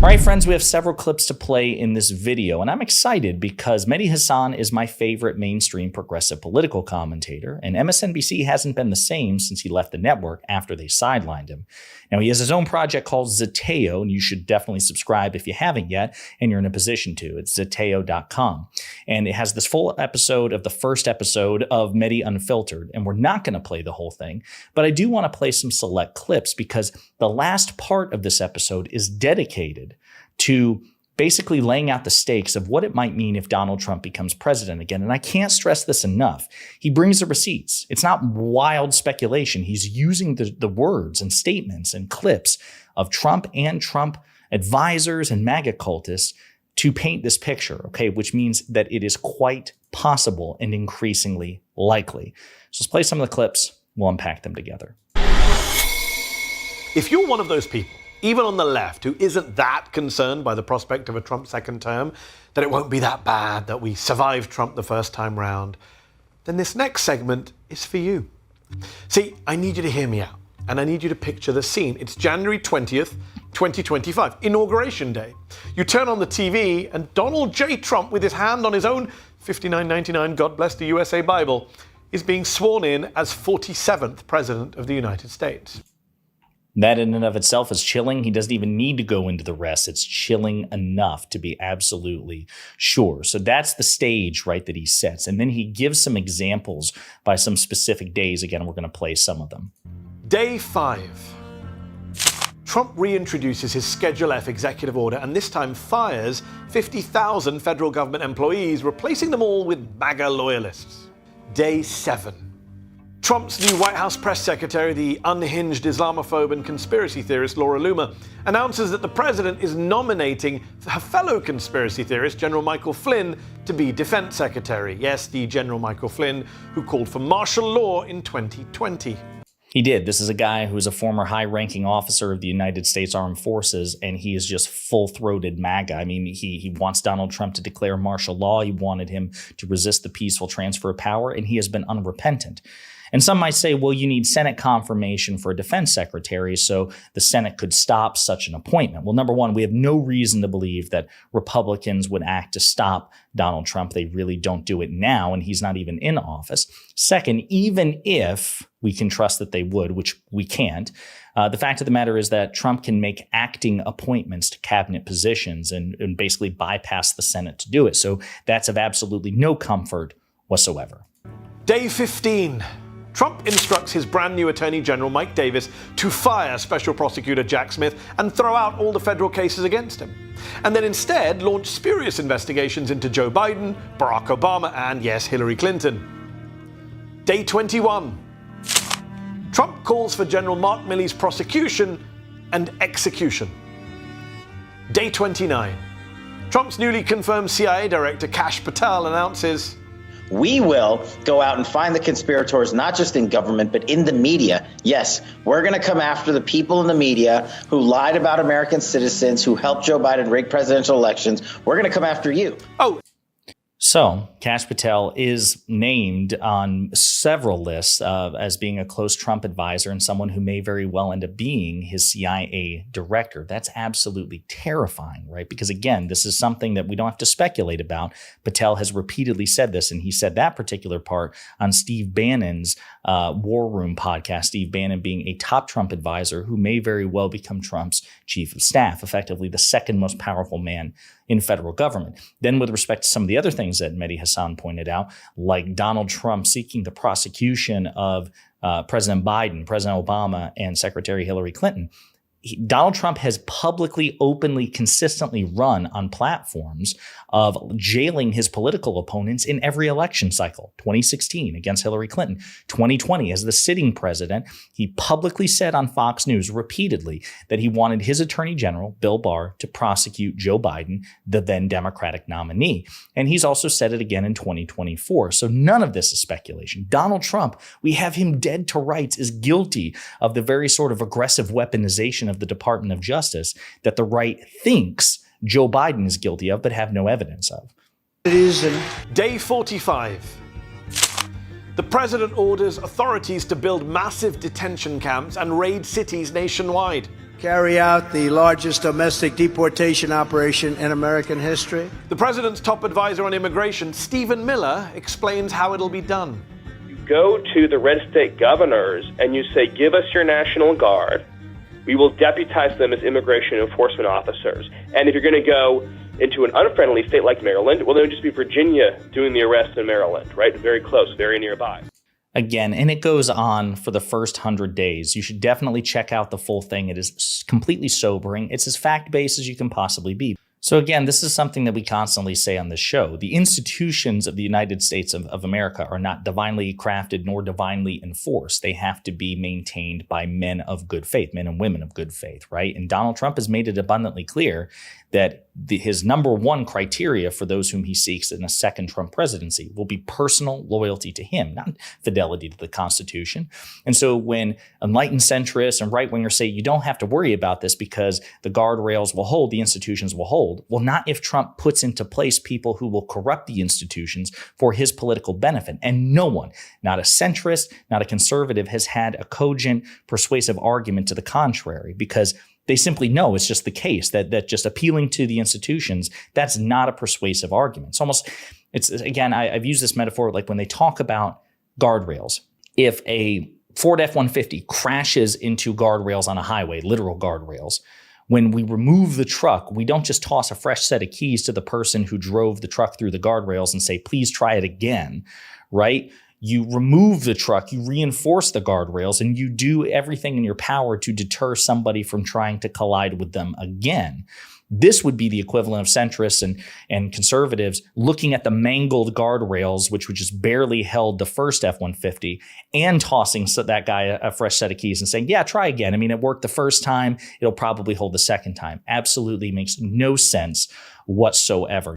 All right, friends, we have several clips to play in this video, and I'm excited because Mehdi Hasan is my favorite mainstream progressive political commentator, and MSNBC hasn't been the same since he left the network after they sidelined him. Now, he has his own project called Zateo, and you should definitely subscribe if you haven't yet, and you're in a position to. It's Zateo.com. And it has this full episode of the first episode of Mehdi Unfiltered, and we're not going to play the whole thing, but I do want to play some select clips because the last part of this episode is dedicated to basically laying out the stakes of what it might mean if Donald Trump becomes president again. And I can't stress this enough. He brings the receipts. It's not wild speculation. He's using the words and statements and clips of Trump and Trump advisors and MAGA cultists to paint this picture, okay, which means that it is quite possible and increasingly likely. So let's play some of the clips. We'll unpack them together. If you're one of those people, even on the left, who isn't that concerned by the prospect of a Trump second term, that it won't be that bad, that we survived Trump the first time round, then this next segment is for you. See, I need you to hear me out, and I need you to picture the scene. It's January 20th, 2025, Inauguration Day. You turn on the TV, and Donald J. Trump, with his hand on his own $59.99 God Bless the USA Bible, is being sworn in as 47th President of the United States. That in and of itself is chilling. He doesn't even need to go into the rest. It's chilling enough to be absolutely sure. So that's the stage, right, that he sets. And then he gives some examples by some specific days. Again, we're going to play some of them. Day 5. Trump reintroduces his Schedule F executive order and this time fires 50,000 federal government employees, replacing them all with MAGA loyalists. Day 7. Trump's new White House press secretary, the unhinged Islamophobe and conspiracy theorist Laura Loomer, announces that the president is nominating her fellow conspiracy theorist, General Michael Flynn, to be defense secretary. Yes, the General Michael Flynn who called for martial law in 2020. He did. This is a guy who's a former high-ranking officer of the United States Armed Forces, and he is just full-throated MAGA. I mean, he wants Donald Trump to declare martial law. He wanted him to resist the peaceful transfer of power, and he has been unrepentant. And some might say, well, you need Senate confirmation for a defense secretary so the Senate could stop such an appointment. Well, number one, we have no reason to believe that Republicans would act to stop Donald Trump. They really don't do it now, and he's not even in office. Second, even if we can trust that they would, which we can't, the fact of the matter is that Trump can make acting appointments to cabinet positions and basically bypass the Senate to do it. So that's of absolutely no comfort whatsoever. Day 15. Trump instructs his brand new Attorney General Mike Davis to fire Special Prosecutor Jack Smith and throw out all the federal cases against him. And then instead launch spurious investigations into Joe Biden, Barack Obama, and yes, Hillary Clinton. Day 21. Trump calls for General Mark Milley's prosecution and execution. Day 29. Trump's newly confirmed CIA Director Kash Patel announces, "We will go out and find the conspirators, not just in government, but in the media. Yes, we're going to come after the people in the media who lied about American citizens, who helped Joe Biden rig presidential elections. We're going to come after you." So Kash Patel is named on several lists as being a close Trump advisor and someone who may very well end up being his CIA director. That's absolutely terrifying, right? Because again, this is something that we don't have to speculate about. Patel has repeatedly said this, and he said that particular part on Steve Bannon's War Room podcast, Steve Bannon being a top Trump advisor who may very well become Trump's chief of staff, effectively the second most powerful man in federal government. Then with respect to some of the other things that Mehdi Hasan pointed out, like Donald Trump seeking the prosecution of President Biden, President Obama, and Secretary Hillary Clinton, Donald Trump has publicly, openly, consistently run on platforms of jailing his political opponents in every election cycle. 2016 against Hillary Clinton, 2020 as the sitting president. He publicly said on Fox News repeatedly that he wanted his attorney general, Bill Barr, to prosecute Joe Biden, the then Democratic nominee. And he's also said it again in 2024. So none of this is speculation. Donald Trump, we have him dead to rights, is guilty of the very sort of aggressive weaponization of the Department of Justice that the right thinks Joe Biden is guilty of, but have no evidence of. Day 45. The president orders authorities to build massive detention camps and raid cities nationwide. Carry out the largest domestic deportation operation in American history. The president's top advisor on immigration, Stephen Miller, explains how it'll be done. You go to the red state governors and you say, give us your National Guard. We will deputize them as immigration enforcement officers. And if you're going to go into an unfriendly state like Maryland, well, then it would just be Virginia doing the arrest in Maryland, right? Very close, very nearby. Again, and it goes on for the first 100 days. You should definitely check out the full thing. It is completely sobering. It's as fact-based as you can possibly be. So again, this is something that we constantly say on this show. The institutions of the United States of America are not divinely crafted nor divinely enforced. They have to be maintained by men of good faith, men and women of good faith, right? And Donald Trump has made it abundantly clear that his number one criteria for those whom he seeks in a second Trump presidency will be personal loyalty to him, not fidelity to the Constitution. And so when enlightened centrists and right-wingers say you don't have to worry about this because the guardrails will hold, the institutions will hold, well, not if Trump puts into place people who will corrupt the institutions for his political benefit. And no one, not a centrist, not a conservative, has had a cogent, persuasive argument to the contrary, because they simply know it's just the case that just appealing to the institutions, that's not a persuasive argument. It's again, I've used this metaphor like when they talk about guardrails. If a Ford F-150 crashes into guardrails on a highway, literal guardrails, when we remove the truck, we don't just toss a fresh set of keys to the person who drove the truck through the guardrails and say, please try it again, right? You remove the truck, you reinforce the guardrails, and you do everything in your power to deter somebody from trying to collide with them again. This would be the equivalent of centrists and conservatives looking at the mangled guardrails, which just barely held the first F-150, and tossing that guy a fresh set of keys and saying, yeah, try again. I mean, it worked the first time. It'll probably hold the second time. Absolutely makes no sense whatsoever.